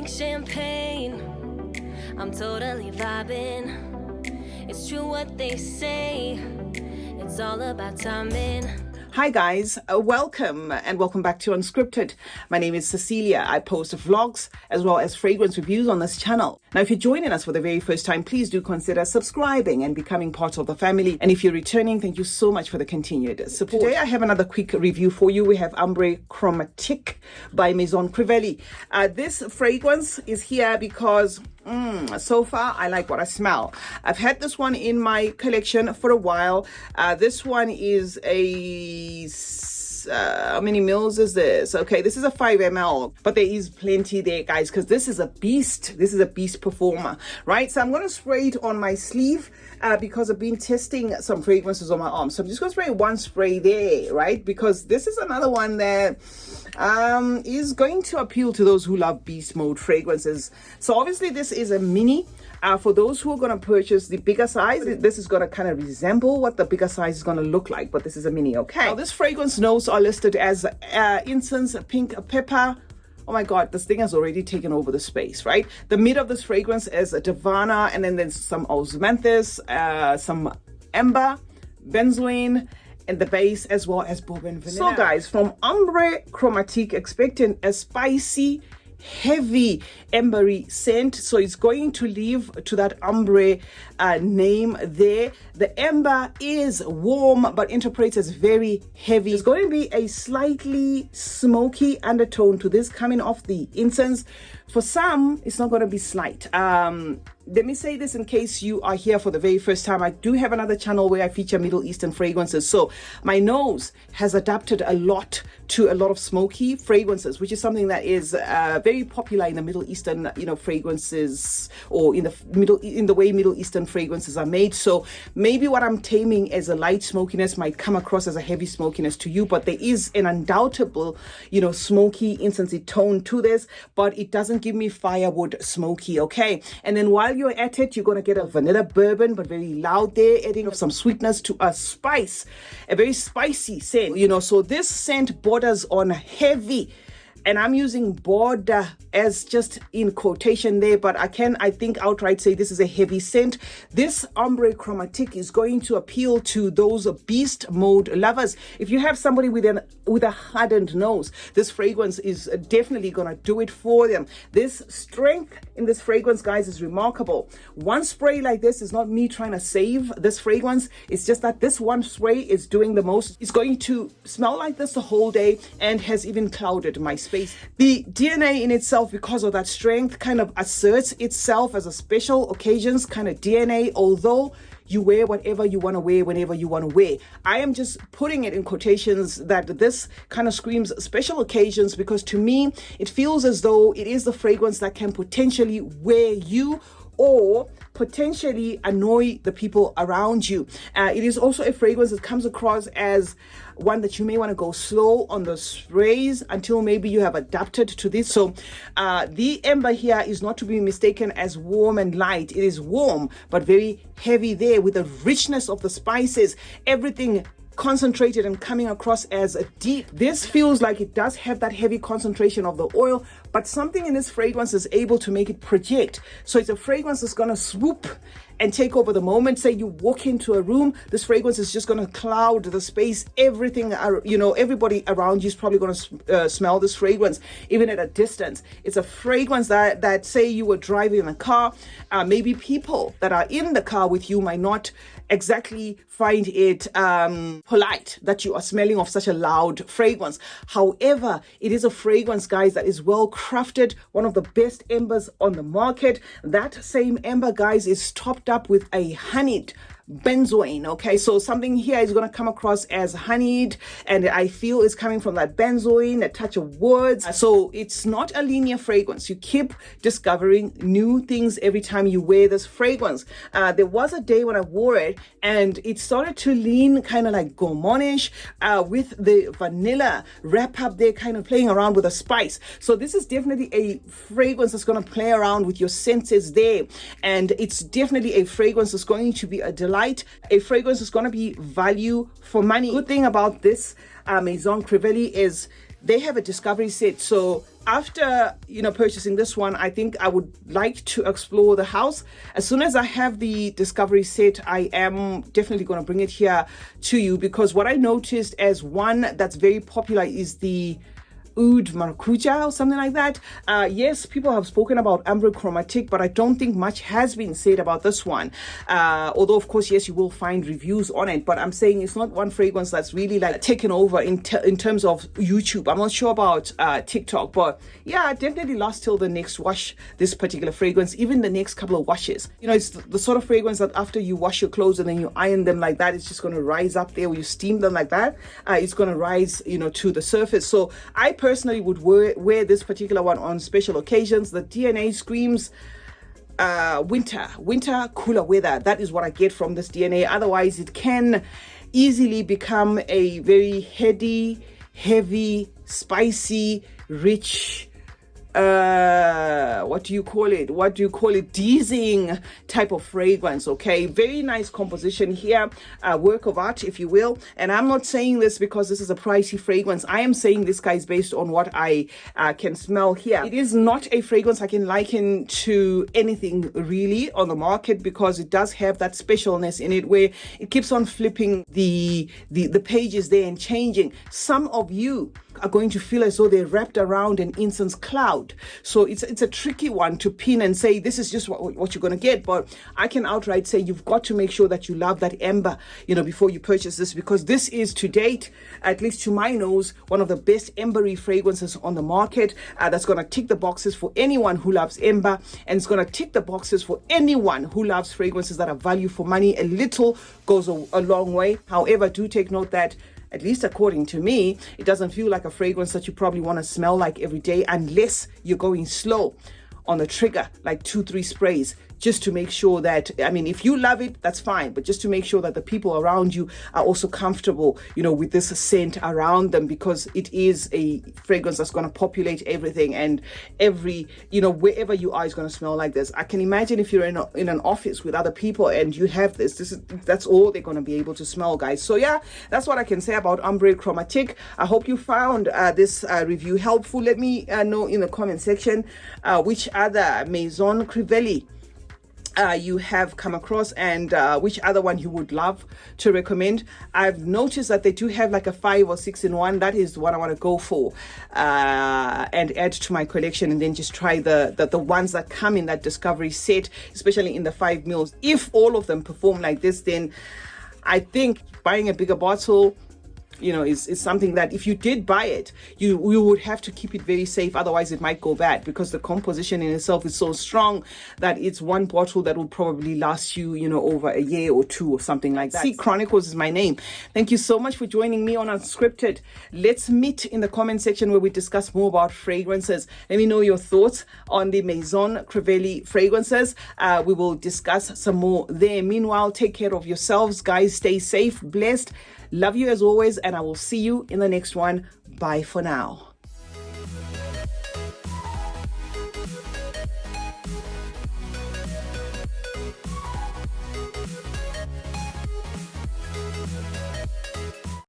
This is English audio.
drink champagne. I'm totally vibing. It's true what they say. It's all about timing. Hi guys, welcome and welcome back to Unscripted. My name is Cecilia. I post vlogs as well as fragrance reviews on this channel. Now, if you're joining us for the very first time, please do consider subscribing and becoming part of the family. And if you're returning, thank you so much for the continued support. Today, I have another quick review for you. We have Ambre Chromatique by Maison Crivelli. This fragrance is here because so far I like what I smell. I've had this one in my collection for a while. This one is a how many mils is this? Okay, this is a 5 ml, but there is plenty there, guys, because this is a beast. This is a beast performer, right? So I'm going to spray it on my sleeve because I've been testing some fragrances on my arm. So I'm just going to spray one spray there, right? Because this is another one that is going to appeal to those who love beast mode fragrances. So obviously this is a mini. For those who are going to purchase the bigger size, this is going to kind of resemble what the bigger size is going to look like, but this is a mini, okay? Now, this fragrance notes are listed as incense, pink pepper. Oh my God, this thing has already taken over the space, right? The mid of this fragrance is a Divana, and then there's some osmanthus, some amber, benzoin, and the base as well as bourbon vanilla. So guys, from Ambre Chromatique, expecting a spicy, heavy ambery scent, so it's going to leave to that ambre name there. The amber is warm but interprets as very heavy. It's going to be a slightly smoky undertone to this coming off the incense. For some, it's not going to be slight. Let me say this in case you are here for the very first time. I do have another channel where I feature Middle Eastern fragrances. So my nose has adapted a lot to a lot of smoky fragrances, which is something that is very popular in the Middle Eastern, fragrances, or in the way Middle Eastern fragrances are made. So maybe what I'm taming as a light smokiness might come across as a heavy smokiness to you, but there is an undoubtable, smoky, incensey tone to this, but it doesn't give me firewood smoky, okay? And then while you're at it, you're going to get a vanilla bourbon, but very loud there, adding some sweetness to a spice, a very spicy scent, so this scent borders on heavy, and I'm using border as just in quotation there, but I think outright say this is a heavy scent. This Ambre Chromatique is going to appeal to those beast mode lovers. If you have somebody with a hardened nose, this fragrance is definitely gonna do it for them. This strength in this fragrance, guys, is remarkable. One spray like this is not me trying to save this fragrance. It's just that this one spray is doing the most. It's going to smell like this the whole day and has even clouded my space. The DNA in itself, because of that strength, kind of asserts itself as a special occasions kind of DNA, although you wear whatever you want to wear whenever you want to wear. I am just putting it in quotations that this kind of screams special occasions, because to me, it feels as though it is the fragrance that can potentially wear you or potentially annoy the people around you. It is also a fragrance that comes across as one that you may want to go slow on the sprays until maybe you have adapted to this. So the amber here is not to be mistaken as warm and light. It is warm but very heavy there with the richness of the spices, everything concentrated and coming across as a deep. This feels like it does have that heavy concentration of the oil, but something in this fragrance is able to make it project. So it's a fragrance that's going to swoop and take over the moment. Say you walk into a room, this fragrance is just going to cloud the space. Everything, everybody around you is probably going to smell this fragrance, even at a distance. It's a fragrance that say you were driving in a car, maybe people that are in the car with you might not exactly find it polite that you are smelling of such a loud fragrance. However, it is a fragrance, guys, that is well crafted, one of the best ambers on the market. That same amber, guys, is topped up with a honeyed benzoin. Okay, so something here is going to come across as honeyed, and I feel it's coming from that benzoin, a touch of woods. So it's not a linear fragrance. You keep discovering new things every time you wear this fragrance. There was a day when I wore it and it started to lean kind of like gourmandish with the vanilla wrap up there, kind of playing around with a spice. So this is definitely a fragrance that's going to play around with your senses there, and it's definitely a fragrance that's going to be a delight. A fragrance is going to be value for money. Good thing about this Maison Crivelli is they have a discovery set. So after, purchasing this one, I think I would like to explore the house. As soon as I have the discovery set, I am definitely going to bring it here to you, because what I noticed as one that's very popular is the Oud Maracuja or something like that. Yes, people have spoken about Ambre Chromatique, but I don't think much has been said about this one. Although, of course, yes, you will find reviews on it, but I'm saying it's not one fragrance that's really like taken over in terms of YouTube. I'm not sure about TikTok, but yeah, definitely last till the next wash, this particular fragrance, even the next couple of washes. It's the sort of fragrance that after you wash your clothes and then you iron them like that, it's just going to rise up there, or you steam them like that, it's going to rise, to the surface. So I personally would wear this particular one on special occasions. The DNA screams winter cooler weather. That is what I get from this DNA. Otherwise, it can easily become a very heavy, spicy, rich, what do you call it, dizzying type of fragrance. Okay, very nice composition here, work of art, if you will. And I'm not saying this because this is a pricey fragrance. I am saying this, guys, based on what I can smell here. It is not a fragrance I can liken to anything really on the market, because it does have that specialness in it where it keeps on flipping the pages there and changing. Some of you are going to feel as though they're wrapped around an incense cloud. So it's a tricky one to pin and say this is just what you're going to get. But I can outright say you've got to make sure that you love that amber, before you purchase this, because this is, to date, at least to my nose, one of the best ambery fragrances on the market. That's going to tick the boxes for anyone who loves amber, and it's going to tick the boxes for anyone who loves fragrances that are value for money. A little goes a long way. However, do take note that, at least according to me, it doesn't feel like a fragrance that you probably want to smell like every day, unless you're going slow on the trigger, like 2-3 sprays, just to make sure that, if you love it, that's fine, but just to make sure that the people around you are also comfortable, with this scent around them, because it is a fragrance that's going to populate everything, and wherever you are is going to smell like this. I can imagine if you're in an office with other people and you have that's all they're going to be able to smell, guys. So yeah, that's what I can say about Ambre Chromatique. I hope you found this review helpful. Let me know in the comment section which other Maison Crivelli you have come across, and which other one you would love to recommend. I've noticed that they do have like a 5 or 6 in 1. That is what I want to go for and add to my collection, and then just try the ones that come in that discovery set, especially in the 5 mils. If all of them perform like this, then I think buying a bigger bottle is something that, if you did buy it, you would have to keep it very safe. Otherwise, it might go bad, because the composition in itself is so strong that it's one bottle that will probably last you, over a year or 2 or something like that. Chronicles is my name. Thank you so much for joining me on Unscripted. Let's meet in the comment section where we discuss more about fragrances. Let me know your thoughts on the Maison Crivelli fragrances. We will discuss some more there. Meanwhile, take care of yourselves, guys. Stay safe, blessed. Love you as always, and I will see you in the next one. Bye for now.